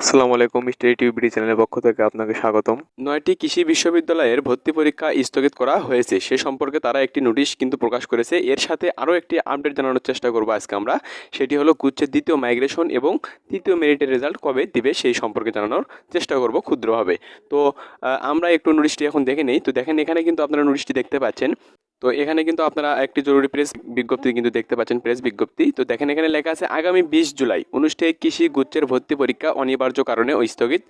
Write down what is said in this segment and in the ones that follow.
আসসালামু আলাইকুম, মিস্টার টিউবিডি চ্যানেলের পক্ষ থেকে আপনাকে স্বাগতম। 9টি কৃষি বিশ্ববিদ্যালয়ের ভর্তি পরীক্ষা স্থগিত করা হয়েছে, সে সম্পর্কে তারা একটি নোটিশ কিন্তু প্রকাশ করেছে। এর সাথে আরও একটি আপডেট জানানোর চেষ্টা করবো আজকে আমরা, সেটি হলো গুচ্ছের দ্বিতীয় মাইগ্রেশন এবং তৃতীয় মেরিটের রেজাল্ট কবে দিবে সেই সম্পর্কে জানানোর চেষ্টা করব ক্ষুদ্রভাবে। তো আমরা একটু নোটিশটি এখন দেখে নেই। তো দেখেন, এখানে কিন্তু আপনারা নোটিশটি দেখতে পাচ্ছেন। তো এখানে কিন্তু আপনারা একটি জরুরি প্রেস বিজ্ঞপ্তি কিন্তু দেখতে পাচ্ছেন, প্রেস বিজ্ঞপ্তি। তো দেখেন, এখানে লেখা আছে আগামী 20 জুলাই অনুষ্ঠেয় কৃষি গুচ্ছের ভর্তি পরীক্ষা অনিবার্য কারণে স্থগিত,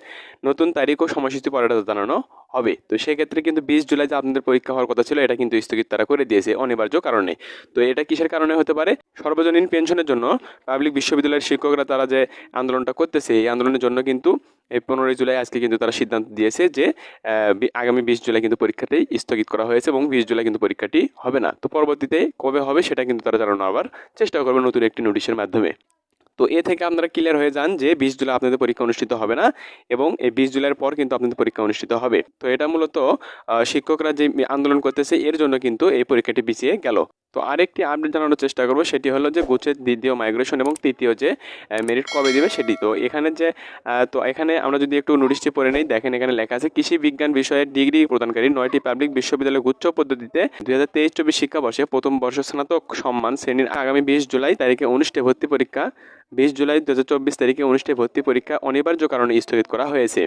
নতুন তারিখ ও সময়সূচি পরে জানানো হবে। তো সেক্ষেত্রে কিন্তু 20 জুলাই যে আপনাদের পরীক্ষা হওয়ার কথা ছিল, এটা কিন্তু স্থগিত তারা করে দিয়েছে অনিবার্য কারণে। তো এটা কিসের কারণে হতে পারে? সর্বজনীন পেনশনের জন্য পাবলিক বিশ্ববিদ্যালয়ের শিক্ষকরা তারা যে আন্দোলনটা করতেছে, এই আন্দোলনের জন্য কিন্তু এই 15 জুলাই আজকে কিন্তু তারা সিদ্ধান্ত দিয়েছে যে আগামী 20 জুলাই কিন্তু পরীক্ষাটি স্থগিত করা হয়েছে এবং 20 জুলাই কিন্তু পরীক্ষাটি হবে না। তো পরবর্তীতে কবে হবে সেটা কিন্তু তারা জানানো আবার চেষ্টা করবে নতুন একটি নোটিশের মাধ্যমে। তো এ থেকে আপনারা ক্লিয়ার হয়ে যান যে 20 জুলাই আপনাদের পরীক্ষা অনুষ্ঠিত হবে না এবং এই 20 জুলাইয়ের পর কিন্তু আপনাদের পরীক্ষা অনুষ্ঠিত হবে। তো এটা মূলত শিক্ষকরা যে আন্দোলন করতেছে এর জন্য কিন্তু এই পরীক্ষাটি পিছিয়ে গেল। তো আরেকটি আপডেট জানানোর চেষ্টা করবো, সেটি হলো যে গুচ্ছের দ্বিতীয় মাইগ্রেশন এবং তৃতীয় যে মেরিট কবে দিবে সেটি। তো এখানে যে এখানে আমরা যদি একটু নোটিশটি পড়ে নেই, দেখেন এখানে লেখা আছে কৃষি বিজ্ঞান বিষয়ের ডিগ্রি প্রদানকারী 9টি পাবলিক বিশ্ববিদ্যালয় গুচ্ছ পদ্ধতিতে 2023-24 শিক্ষাবর্ষে প্রথম বর্ষ স্নাতক সম্মান শ্রেণীর আগামী 20 জুলাই তারিখে অনুষ্ঠেয় ভর্তি পরীক্ষা 20 জুলাই 2024 তারিখে অনুষ্ঠেয় ভর্তি পরীক্ষা অনিবার্য কারণে স্থগিত করা হয়েছে।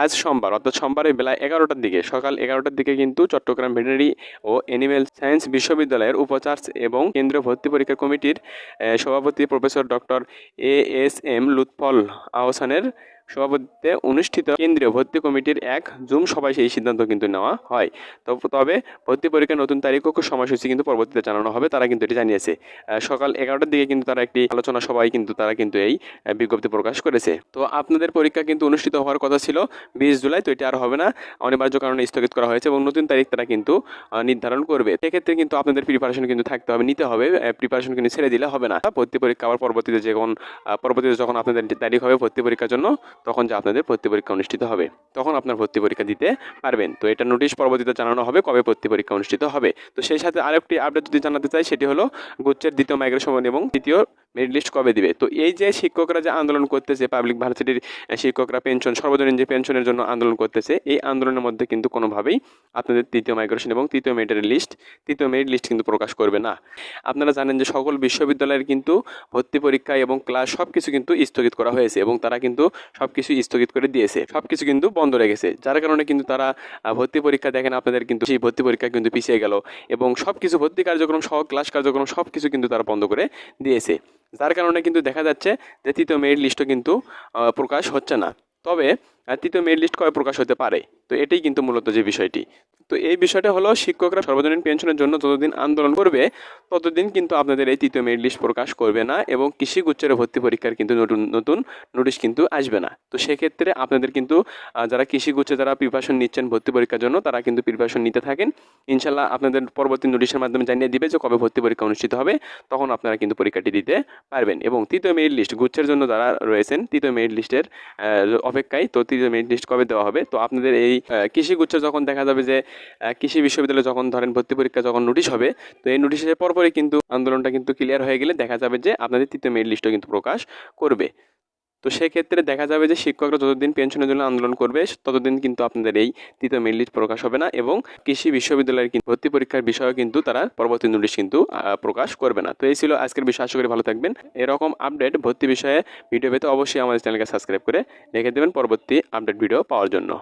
আজ সোমবার, অর্থাৎ সোমবারের বেলা 11টার দিকে, সকাল 11টার দিকে কিন্তু চট্টগ্রাম ভেটেরিনারি ও অ্যানিমেল সায়েন্স বিশ্ববিদ্যালয়ের উপাচার্য এবং কেন্দ্রীয় ভর্তি পরীক্ষা কমিটির সভাপতি প্রফেসর ডক্টর ASM লুৎফল আহসানের সভাপতিত্বে অনুষ্ঠিত কেন্দ্রীয় ভর্তি কমিটির এক জুম সভায় সেই সিদ্ধান্ত কিন্তু নেওয়া হয়। তবে ভর্তি পরীক্ষার নতুন তারিখ ও সময়সূচি কিন্তু পরবর্তীতে জানানো হবে, তারা কিন্তু এটি জানিয়েছে। সকাল 11টার দিকে কিন্তু তারা একটি আলোচনা সভায় কিন্তু তারা কিন্তু এই বিজ্ঞপ্তি প্রকাশ করেছে। তো আপনাদের পরীক্ষা কিন্তু অনুষ্ঠিত হওয়ার কথা ছিল 20 জুলাই, তো এটি আর হবে না, অনিবার্য কারণে স্থগিত করা হয়েছে এবং নতুন তারিখ তারা কিন্তু নির্ধারণ করবে। সেক্ষেত্রে কিন্তু আপনাদের প্রিপারেশন কিন্তু থাকতে হবে, নিতে হবে, প্রিপারেশন কিন্তু ছেড়ে দিলে হবে না। ভর্তি পরীক্ষা আবার পরবর্তীতে যখন আপনাদের তারিখ হবে ভর্তি পরীক্ষার জন্য, তখন যে আপনাদের ভর্তি পরীক্ষা অনুষ্ঠিত হবে, তখন আপনার ভর্তি পরীক্ষা দিতে পারবেন। তো এটা নোটিশ পরবর্তীতে জানানো হবে কবে ভর্তি পরীক্ষা অনুষ্ঠিত হবে। তো সেই সাথে আরেকটি আপডেট যদি জানাতে চাই, সেটি হলো গুচ্ছের দ্বিতীয় মাইগ্রেশন এবং তৃতীয় মেরিট লিস্ট কবে দিবে। তো এই যে শিক্ষকরা যে আন্দোলন করতেছে, পাবলিক ভার্সিটির শিক্ষকরা পেনশন, সর্বজনীন যে পেনশনের জন্য আন্দোলন করতেছে, এই আন্দোলনের মধ্যে কিন্তু কোনোভাবেই আপনাদের তৃতীয় মাইগ্রেশন এবং তৃতীয় মেরিট লিস্ট কিন্তু প্রকাশ করবে না। আপনারা জানেন যে সকল বিশ্ববিদ্যালয়ের কিন্তু ভর্তি পরীক্ষা এবং ক্লাস সব কিছু কিন্তু স্থগিত করা হয়েছে এবং তারা কিন্তু সব কিছু স্থগিত করে দিয়েছে, সব কিছু কিন্তু বন্ধ রেখেছে, যার কারণে কিন্তু তারা ভর্তি পরীক্ষা দেখেন আপনাদের কিন্তু সেই ভর্তি পরীক্ষা কিন্তু পিছিয়ে গেল এবং সব কিছু ভর্তি কার্যক্রম সহ ক্লাস কার্যক্রম সব কিছু কিন্তু তারা বন্ধ করে দিয়েছে, যার কারণে কিন্তু দেখা যাচ্ছে যে তৃতীয় মেরিট লিস্টও কিন্তু প্রকাশ হচ্ছে না। তবে তৃতীয় মেরিট লিস্ট কবে প্রকাশ হতে পারে, তো এটাই কিন্তু মূলত যে বিষয়টি। তো এই বিষয়টা হলো শিক্ষকরা সর্বজনীন পেনশনের জন্য যতদিন আন্দোলন করবে ততদিন কিন্তু আপনাদের এই তৃতীয় মেরিট লিস্ট প্রকাশ করবে না এবং কৃষি গুচ্ছের ভর্তি পরীক্ষার কিন্তু নতুন নোটিশ কিন্তু আসবে না। তো সেক্ষেত্রে আপনাদের কিন্তু যারা কৃষি গুচ্ছে যারা প্রিপারেশন নিচ্ছেন ভর্তি পরীক্ষার জন্য, তারা কিন্তু প্রিপারেশন নিতে থাকেন। ইনশাল্লাহ আপনাদের পরবর্তী নোটিশের মাধ্যমে জানিয়ে দিবে যে কবে ভর্তি পরীক্ষা অনুষ্ঠিত হবে, তখন আপনারা কিন্তু পরীক্ষাটি দিতে পারবেন। এবং তৃতীয় মেরিট লিস্ট গুচ্ছের জন্য যারা রয়েছেন তৃতীয় মেরিট লিস্টের অপেক্ষায়, তো তৃতীয় মেরিট লিস্ট কবে দেওয়া হবে, তো আপনাদের এই কৃষি গুচ্ছ যখন দেখা যাবে যে কৃষি বিশ্ববিদ্যালয়ে যখন ধরেন ভর্তি পরীক্ষা যখন নোটিশ হবে, তো এই নোটিশের পরপরই কিন্তু আন্দোলনটা কিন্তু ক্লিয়ার হয়ে গেলে দেখা যাবে যে আপনাদের তৃতীয় মেরিট লিস্টও কিন্তু প্রকাশ করবে। তো সেক্ষেত্রে দেখা যাবে যে শিক্ষকরা যতদিন পেনশনের জন্য আন্দোলন করবে ততদিন কিন্তু আপনাদের এই তৃতীয় মেরিট লিস্ট প্রকাশ হবে না এবং কৃষি বিশ্ববিদ্যালয়ের ভর্তি পরীক্ষার বিষয়েও কিন্তু তারা পরবর্তী নোটিশ কিন্তু প্রকাশ করবে না। তো এই ছিল আজকের বিষয়, আশা করি ভালো থাকবেন। এরকম আপডেট ভর্তি বিষয়ে ভিডিও পেতে অবশ্যই আমাদের চ্যানেলকে সাবস্ক্রাইব করে রেখে দেবেন পরবর্তী আপডেট ভিডিও পাওয়ার জন্য।